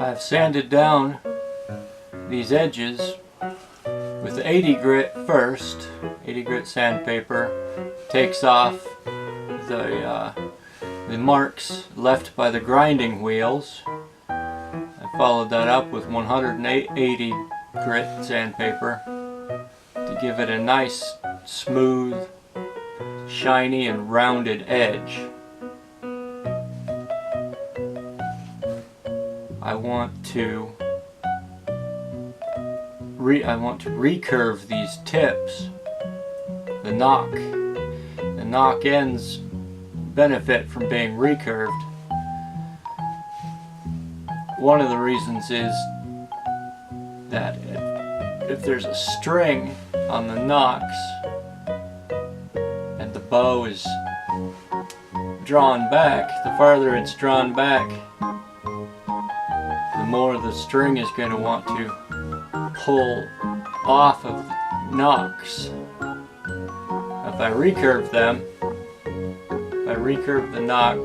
I've sanded down these edges with 80 grit first. 80 grit sandpaper takes off the marks left by the grinding wheels. I followed that up with 180 grit sandpaper to give it a nice, smooth, shiny and rounded edge. I want to recurve these tips. The knock ends benefit from being recurved. One of the reasons is that if there's a string on the nocks and the bow is drawn back, the farther it's drawn back, the more the string is going to want to pull off of the nocks. If I recurve them, if I recurve the knock,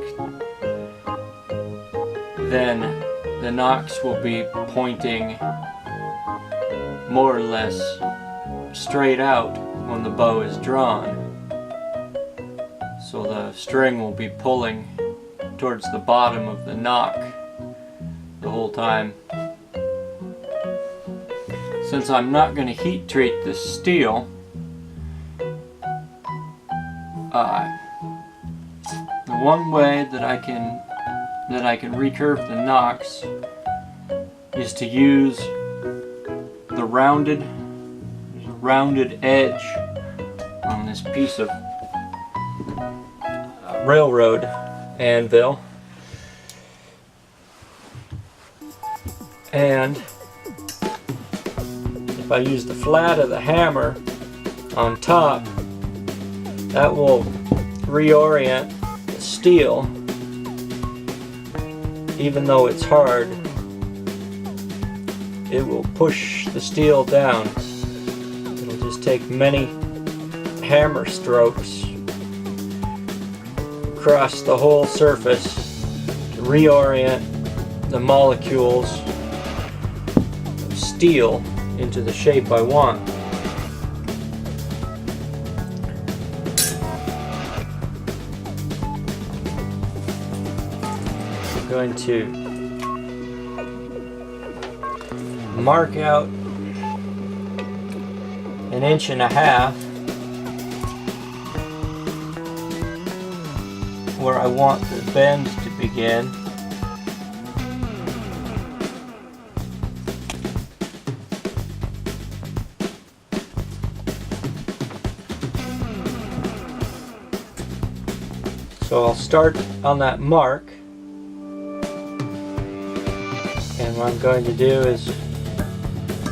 then the nocks will be pointing more or less straight out when the bow is drawn. So the string will be pulling towards the bottom of the knock the whole time. Since I'm not going to heat treat this steel, the one way that I can recurve the nocks is to use the rounded edge on this piece of railroad anvil, and if I use the flat of the hammer on top, that will reorient the steel. Even though it's hard, it will push the steel down. It'll just take many hammer strokes across the whole surface to reorient the molecules of steel into the shape I want. I'm going to mark out 1.5 inches where I want the bend to begin. So I'll start on that mark, and what I'm going to do is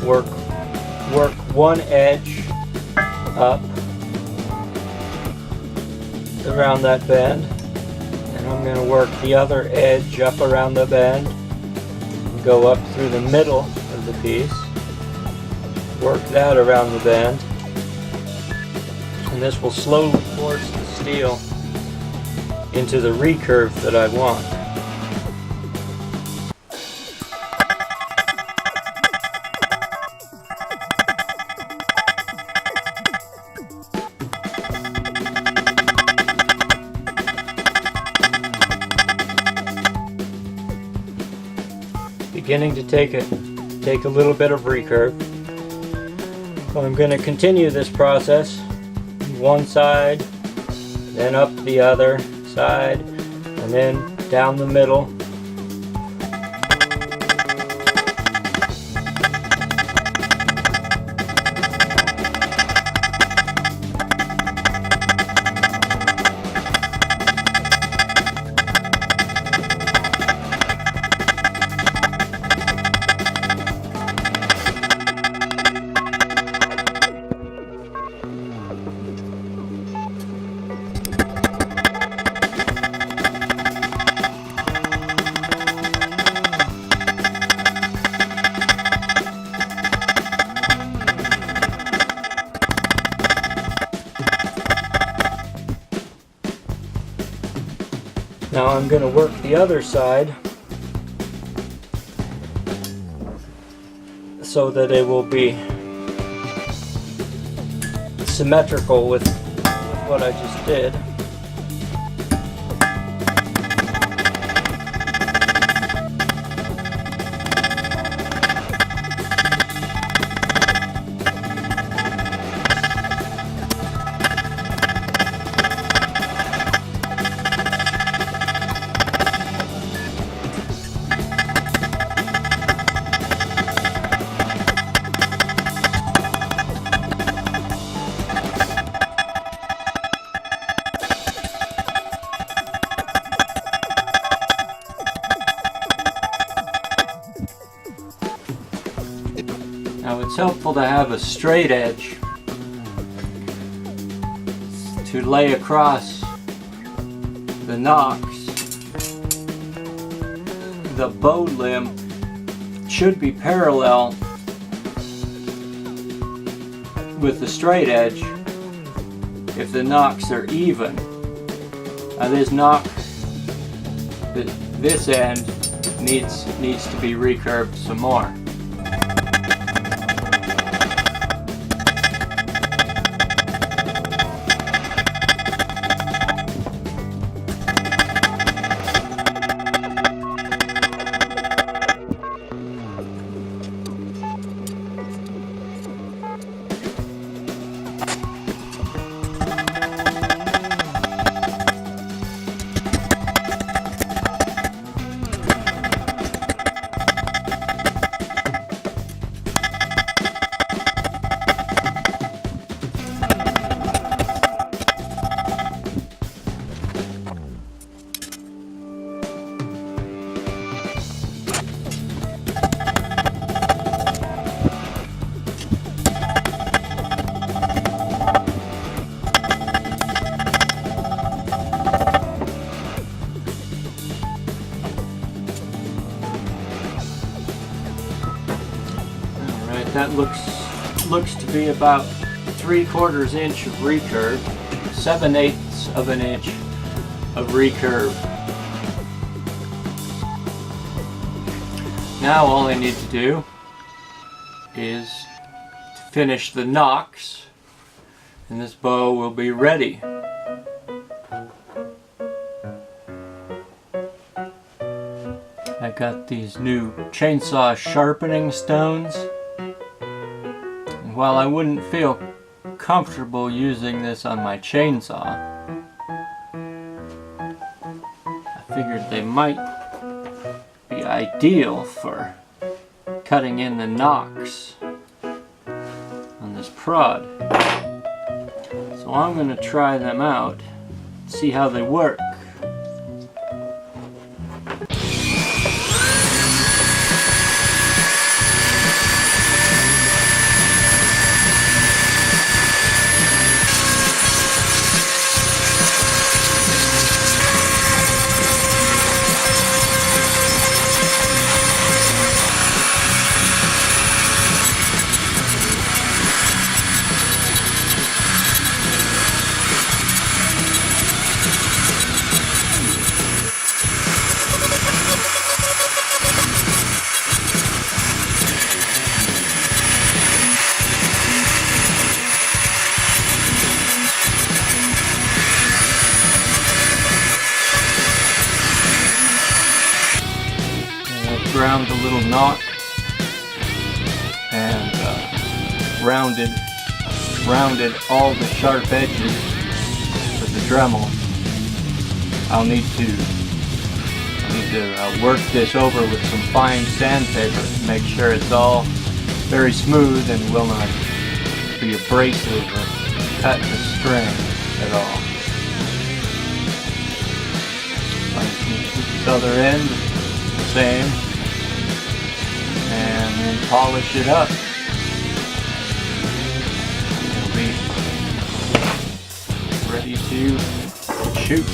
work one edge up around that bend, and I'm going to work the other edge up around the bend, go up through the middle of the piece, work that around the bend, and this will slowly force the steel into the recurve that I want. Beginning to take a little bit of recurve. So I'm going to continue this process one side, then up the other side, and then down the middle. Now I'm going to work the other side so that it will be symmetrical with what I just did. Now it's helpful to have a straight edge to lay across the nocks. The bow limb should be parallel with the straight edge if the nocks are even. Now this nock, this end needs to be recurved some more. That looks to be about 3/4 inch of recurve, 7/8 of an inch of recurve. Now all I need to do is to finish the nocks, and this bow will be ready. I got these new chainsaw sharpening stones. While I wouldn't feel comfortable using this on my chainsaw, I figured they might be ideal for cutting in the nocks on this prod. So I'm going to try them out, see how they work. Ground the little knock and rounded all the sharp edges with the Dremel. I'll need to work this over with some fine sandpaper to make sure it's all very smooth and will not be abrasive or cut the string at all. I just need to keep this other end the same and then polish it up. It'll be ready to shoot.